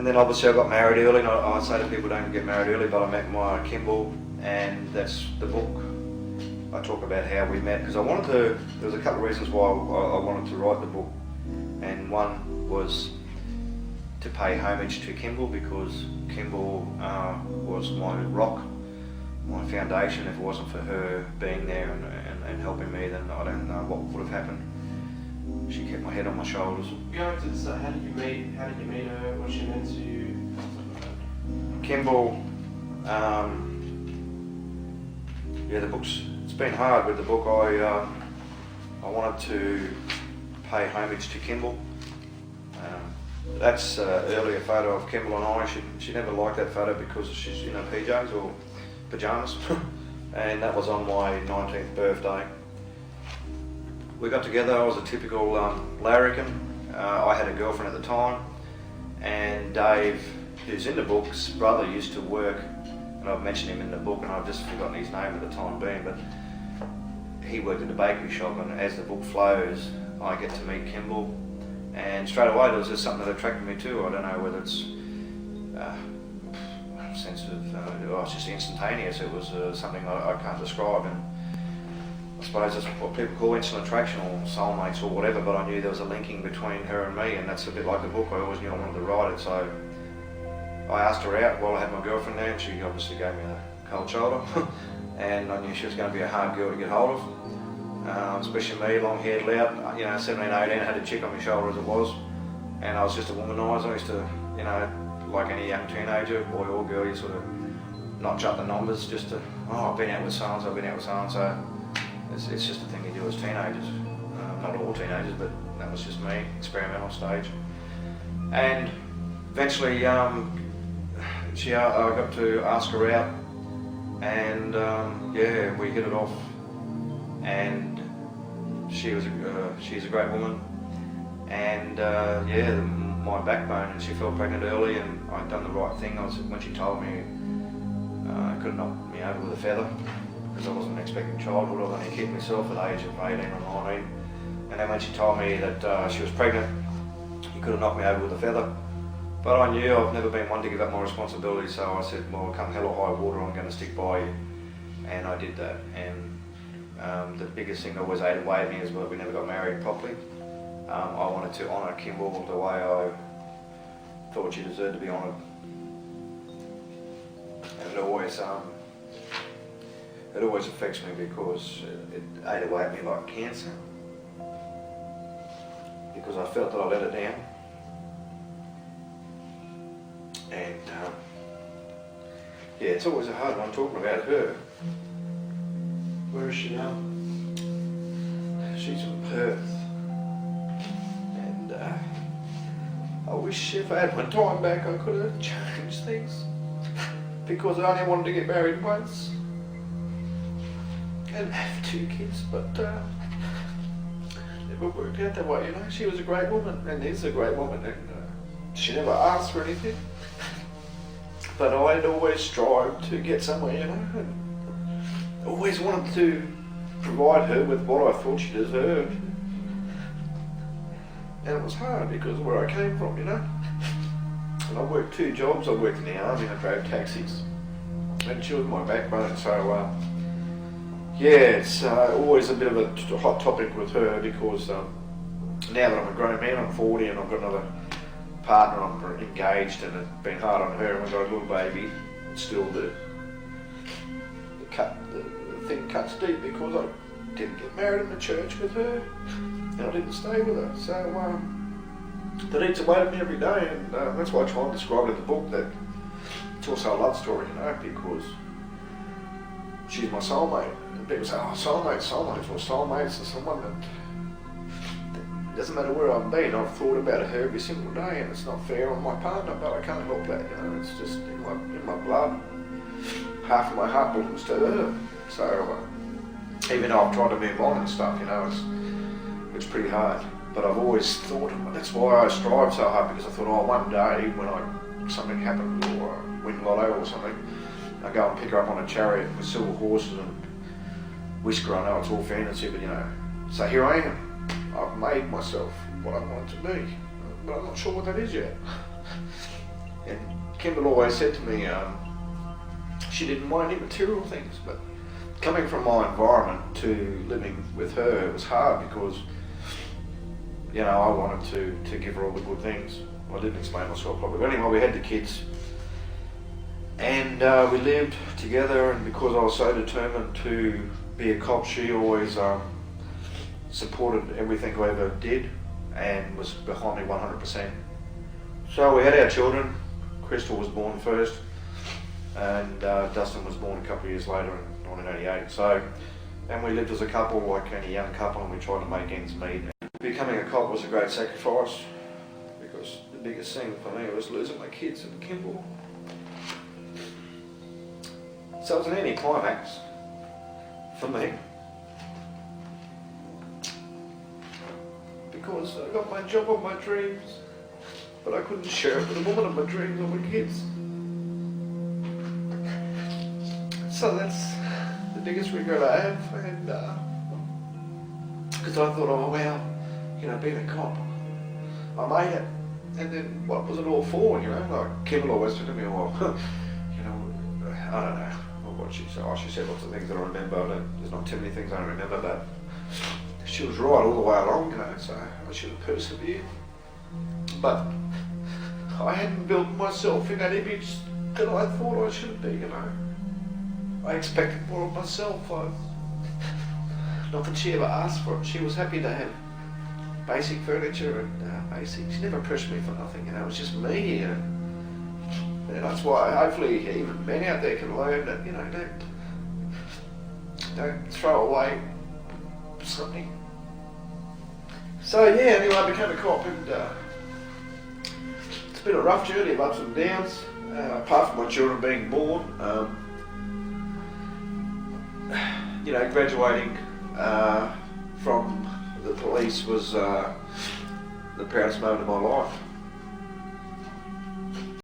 And then obviously I got married early, and I say to people don't get married early, but I met my Kymble, and that's the book. I talk about how we met, because there was a couple of reasons why I wanted to write the book, and one was to pay homage to Kymble, because Kymble was my rock, my foundation. If it wasn't for her being there and helping me, then I don't know what would have happened. She kept my head on my shoulders. Going to this, how did you meet her? What she meant to you? Kymble, the book's, it's been hard with the book. I wanted to pay homage to Kymble. That's an earlier photo of Kymble and I. She never liked that photo because she's in her PJs or pyjamas, and that was on my 19th birthday. We got together. I was a typical larrikin. I had a girlfriend at the time, and Dave, who's in the book's brother, used to work, and I've mentioned him in the book and I've just forgotten his name at the time being, but he worked at a bakery shop, and as the book flows I get to meet Kymble, and straight away there was just something that attracted me too. I don't know whether it's a sense of, it's just instantaneous. It was something I can't describe, and I suppose that's what people call instant attraction or soulmates or whatever, but I knew there was a linking between her and me, and that's a bit like the book. I always knew I wanted to write it, so I asked her out while I had my girlfriend there, and she obviously gave me a cold shoulder and I knew she was going to be a hard girl to get hold of, especially me, long haired, loud, 17, 18, I had a chick on my shoulder as it was, and I was just a womaniser. I used to, like any young teenager, boy or girl, you sort of notch up the numbers just to, I've been out with so-and-so, I've been out with so-and-so. It's just a thing you do as teenagers, not all teenagers, but that was just me, experimental stage. And eventually I got to ask her out, and we hit it off, and she's a great woman, and my backbone, and she fell pregnant early, and I'd done the right thing. When she told me, I could have knocked me over with a feather, because I wasn't expecting childhood. I was only a kid myself at the age of 18 or 19, and then when she told me that she was pregnant, you could have knocked me over with a feather. But I knew I've never been one to give up my responsibility, so I said, well, come hell or high water, I'm going to stick by you. And I did that. And the biggest thing that always ate away at me is that we never got married properly. I wanted to honour Kymble the way I thought she deserved to be honoured. And it always affects me because it ate away at me like cancer. Because I felt that I let her down. And it's always a hard one talking about her. Where is she now? She's in Perth. And I wish if I had my time back I could have changed things. Because I only wanted to get married once and have 2 kids, but never worked out that way, She was a great woman, and is a great woman, and she never asked for anything. But I'd always strived to get somewhere, and always wanted to provide her with what I thought she deserved. And it was hard because of where I came from, And I worked 2 jobs. I worked in the army, I drove taxis, and she was my backbone. So it's always a bit of a hot topic with her, because now that I'm a grown man, I'm 40, and I've got another partner, I'm engaged, and it's been hard on her, and we've got a little baby. Still the thing cuts deep, because I didn't get married in the church with her, and I didn't stay with her. So that eats away at me every day, and that's why I try and describe it in the book, that it's also a love story, because she's my soulmate. And people say, soulmates. Well, soulmates are someone that doesn't matter where I've been, I've thought about her every single day, and it's not fair on my partner, but I can't help that, it's just in my blood. Half of my heart belongs to her. So even though I've tried to move on and stuff, it's pretty hard. But I've always thought, that's why I strive so hard, because I thought, one day when something happened, or I win lotto or something, I go and pick her up on a chariot with silver horses and whisker. I know it's all fantasy, but so here I am. I've made myself what I want it to be, but I'm not sure what that is yet. And Kymble always said to me, she didn't want any material things, but coming from my environment to living with her, it was hard because, you know, I wanted to give her all the good things. I didn't explain myself properly. But anyway, we had the kids, and we lived together, and because I was so determined to be a cop, she always supported everything I ever did and was behind me 100%. So we had our children. Crystal was born first, and Dustin was born a couple of years later in 1988. So, and we lived as a couple, like any young couple, and we tried to make ends meet. Becoming a cop was a great sacrifice, because the biggest thing for me was losing my kids in Kymble. So it was an anticlimax for me, because I got my job of my dreams, but I couldn't share it with the woman of my dreams or my kids. So that's the biggest regret I have, and because I thought, oh well, you know, being a cop, I made it, and then what was it all for, you know? Like Kymble always said to me, well, you know, I don't know what she said. Oh, she said lots of things that I remember. There's not too many things I don't remember, but she was right all the way along, you know, so I should have persevered. But I hadn't built myself in that image that I thought I should be, you know. I expected more of myself. Not that she ever asked for it. She was happy to have basic furniture and basic. She never pushed me for nothing, you know. It was just me, and that's why hopefully even men out there can learn that, you know, don't throw away something. So yeah, anyway, I became a cop, and it's been a rough journey of ups and downs. Apart from my children being born, you know, graduating from the police was the proudest moment of my life.